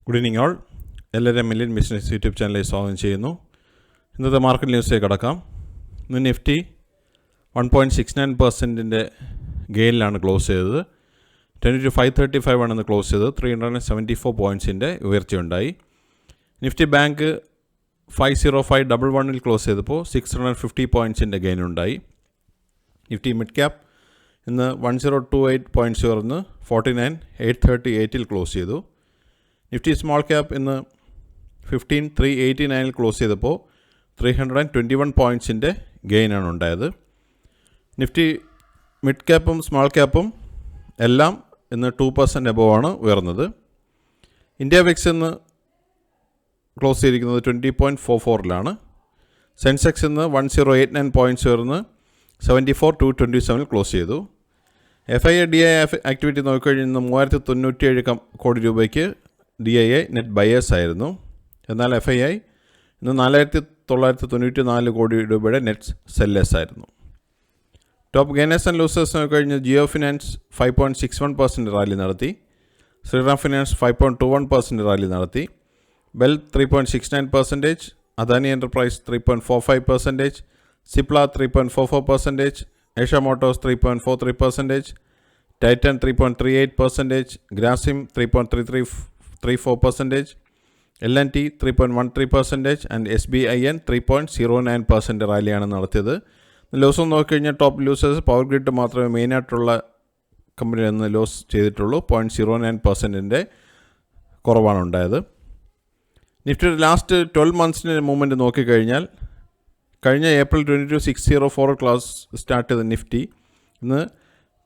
Good evening all. എല്ലാവരും million business YouTube ചാനലിൽ സ്വാഗതം ചെയ്യുന്നു. ഇന്നത്തെ മാർക്കറ്റ് ന്യൂസിലേക്ക് കടക്കാം. ഇന്ന് നിഫ്റ്റി 1.69% ഗെയിനിലാണ് ക്ലോസ് ചെയ്തത്. 22,535 ആണെന്ന് ക്ലോസ് ചെയ്തത്. 374 പോയിൻറ്റ്സിൻ്റെ ഉയർച്ചയുണ്ടായി. നിഫ്റ്റി ബാങ്ക് 50511 ക്ലോസ് ചെയ്തപ്പോൾ 650 പോയിൻറ്റ്സിൻ്റെ ഗെയിനുണ്ടായി. നിഫ്റ്റി മിഡ് ക്യാപ്പ് ഇന്ന് 1028 പോയിൻറ്റ്സ് ഉയർന്ന് 49,838 ക്ലോസ് ചെയ്തു. നിഫ്റ്റി സ്മോൾ ക്യാപ്പ് ഇന്ന് 15,389 ക്ലോസ് ചെയ്തപ്പോൾ 321 പോയിൻറ്റ്സിൻ്റെ ഗെയിനാണ് ഉണ്ടായത്. നിഫ്റ്റി മിഡ് ക്യാപ്പും സ്മോൾ ക്യാപ്പും എല്ലാം ഇന്ന് 2% എബോവാണ് ഉയർന്നത്. ഇന്ത്യ വിക്സ് ഇന്ന് ക്ലോസ് ചെയ്തിരിക്കുന്നത് 20.44 സെൻസെക്സ് ഇന്ന് 1089 പോയിൻറ്റ്സ് ഉയർന്ന് 74,227 ക്ലോസ് ചെയ്തു. FII DII ആക്ടിവിറ്റി നോക്കിക്കഴിഞ്ഞാൽ ഇന്ന് 397 കോടി രൂപയ്ക്ക് DII നെറ്റ് ബയേഴ്സ് ആയിരുന്നു. എന്നാൽ FII ഇന്ന് 4,994 കോടി രൂപയുടെ നെറ്റ് സെല്ലേഴ്സ് ആയിരുന്നു. ടോപ്പ് ഗെയിനേഴ്സ് ആൻഡ് ലൂസേഴ്സ് നോക്കിക്കഴിഞ്ഞാൽ ജിയോ ഫിനാൻസ് 5.61% റാലി നടത്തി. ശ്രീറാം ഫിനാൻസ് 5.21% റാലി നടത്തി. Bell 3.69%, Adani enterprise 3.45%, Cipla 3.44%, Asia Motors 3.43%, Titan 3.38%, Grasim 3.34%, LNT 3.13% and SBIN 3.09% റാലിയാണ് നടത്തിയത്. ലോസ് നോക്കിക്കഴിഞ്ഞാൽ ടോപ്പ് ലൂസേഴ്സ് പവർ ഗ്രിഡ് മാത്രമേ മെയിനായിട്ടുള്ള കമ്പനിയിൽ നിന്ന് ലോസ് ചെയ്തിട്ടുള്ളൂ. 0.09% കുറവാണ് ഉണ്ടായത്. നിഫ്റ്റിയുടെ ലാസ്റ്റ് 12 മന്ത്സിൻ്റെ മൂവ്മെൻറ്റ് നോക്കിക്കഴിഞ്ഞാൽ കഴിഞ്ഞ ഏപ്രിൽ 22,604 ക്ലാസ് സ്റ്റാർട്ട് ചെയ്ത നിഫ്റ്റി ഇന്ന്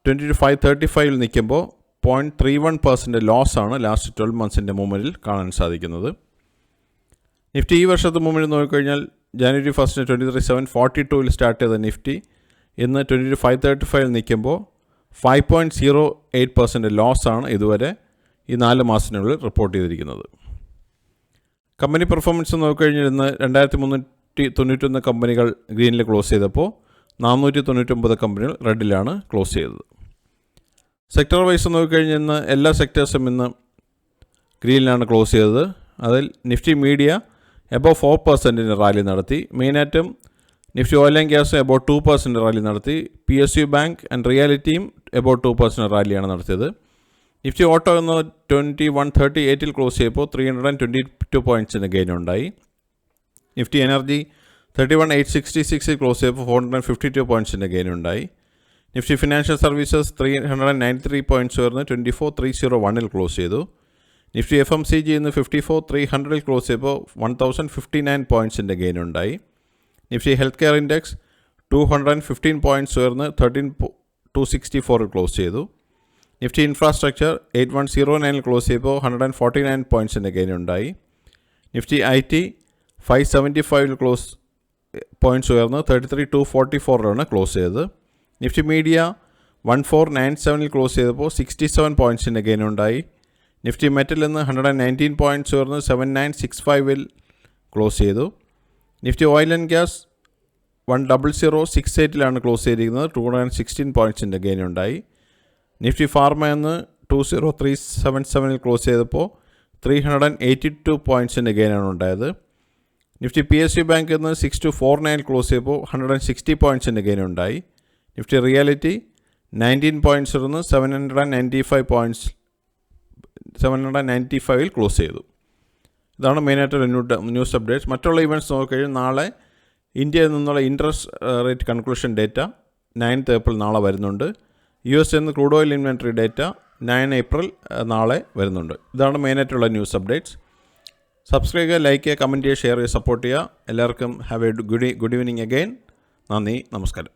22,535 നിൽക്കുമ്പോൾ 0.31% ലോസാണ് ലാസ്റ്റ് 12 മന്ത്സിൻ്റെ മൂവ്മെൻറ്റിൽ കാണാൻ സാധിക്കുന്നത്. നിഫ്റ്റി ഈ വർഷത്തെ മൂവ്മെൻറ്റ് നോക്കിക്കഴിഞ്ഞാൽ ജനുവരി 1 23,742 സ്റ്റാർട്ട് ചെയ്ത നിഫ്റ്റി ഇന്ന് 22,535 നിൽക്കുമ്പോൾ 5.08% ലോസാണ് ഇതുവരെ ഈ 4 മാസത്തിനുള്ളിൽ റിപ്പോർട്ട് ചെയ്തിരിക്കുന്നത്. കമ്പനി പെർഫോമൻസ് നോക്കിക്കഴിഞ്ഞാൽ ഇന്ന് 2,391 കമ്പനികൾ ഗ്രീനിൽ ക്ലോസ് ചെയ്തപ്പോൾ 499 കമ്പനികൾ റെഡിലാണ് ക്ലോസ് ചെയ്തത്. സെക്ടർ വൈസ് നോക്കിക്കഴിഞ്ഞാൽ ഇന്ന് എല്ലാ സെക്ടേഴ്സും ഇന്ന് ഗ്രീനിലാണ് ക്ലോസ് ചെയ്തത്. അതിൽ നിഫ്റ്റി മീഡിയ എബോവ് 4% റാലി നടത്തി. മെയിനായിട്ടും Nifty oil and gas above 2% rally നടത്തി. PSU ബാങ്ക് ആൻഡ് റിയാലിറ്റിയും എബോവ് 2% റാലിയാണ് നടത്തിയത്. നിഫ്റ്റി ഓട്ടോ എന്ന 2138 ക്ലോസ് ചെയ്തപ്പോൾ 322 പോയിൻറ്റ്സിൻ്റെ ഗെയിനുണ്ടായി. നിഫ്റ്റി എനർജി 31,866 ക്ലോസ് ചെയ്തപ്പോൾ 452 പോയിൻറ്റ്സിൻ്റെ ഗെയിനുണ്ടായി. നിഫ്റ്റി ഫിനാൻഷ്യൽ സർവീസസ് 393 പോയിൻറ്റ്സ് ഉയർന്ന് 24,301 ക്ലോസ് ചെയ്തു. നിഫ്റ്റി FMCG ഇന്ന് 54,300 ക്ലോസ് ചെയ്തപ്പോൾ 1,059 പോയിൻറ്റ്സിൻ്റെ ഗെയിനുണ്ടായി. Nifty health care index 215 points ഉയർന്ന് 13,264 ക്ലോസ് ചെയ്തു. നിഫ്റ്റി ഇൻഫ്രാസ്ട്രക്ചർ 8109 ക്ലോസ് ചെയ്തപ്പോൾ 149 പോയിൻറ്റ്സിൻ്റെ ഗെയിനുണ്ടായി. നിഫ്റ്റി IT 575 ക്ലോസ് പോയിൻറ്റ്സ് ഉയർന്ന് 33,244 ക്ലോസ് ചെയ്തത്. നിഫ്റ്റി മീഡിയ 1497 ക്ലോസ് ചെയ്തപ്പോൾ 67 പോയിൻറ്റ്സിൻ്റെ ഗെയിനുണ്ടായി. നിഫ്റ്റി മെറ്റൽ ഇന്ന് 119 പോയിൻറ്റ്സ് ഉയർന്ന് 7965 ക്ലോസ് ചെയ്തു. Nifty oil and gas 10068 close ചെയ്തിരിക്കുന്നത്. 216 പോയിൻറ്റ്സിൻ്റെ ഗെയിനുണ്ടായി. നിഫ്റ്റി ഫാർമ ഇന്ന് 20377 ക്ലോസ് ചെയ്തപ്പോൾ 382 പോയിൻറ്റ്സിൻ്റെ ഗെയിനാണ് ഉണ്ടായത്. നിഫ്റ്റി PSU ബാങ്ക് ഇന്ന് 6249 ക്ലോസ് ചെയ്തപ്പോൾ 160 പോയിൻറ്റ്സിൻ്റെ ഗെയിനുണ്ടായി. നിഫ്റ്റി റിയാലിറ്റി 19 പോയിൻറ്റ്സ് ഇരുന്ന് 795 ക്ലോസ് ചെയ്തു. ഇതാണ് മെയിനായിട്ടുള്ള ന്യൂസ് അപ്ഡേറ്റ്സ്. മറ്റുള്ള ഇവൻറ്റ്സ് നോക്കിക്കഴിഞ്ഞാൽ നാളെ ഇന്ത്യയിൽ നിന്നുള്ള interest rate conclusion data 9th April നാളെ വരുന്നുണ്ട്. US നിന്ന് crude oil inventory data 9 April നാളെ വരുന്നുണ്ട്. ഇതാണ് മെയിനായിട്ടുള്ള ന്യൂസ് അപ്ഡേറ്റ്സ്. സബ്സ്ക്രൈബ് ചെയ്യുക, ലൈക്ക് ചെയ്യുക, കമൻറ്റ് ചെയ്യുക, ഷെയർ ചെയ്യുക, സപ്പോർട്ട് ചെയ്യുക. എല്ലാവർക്കും have A good evening again. നന്ദി, നമസ്കാരം.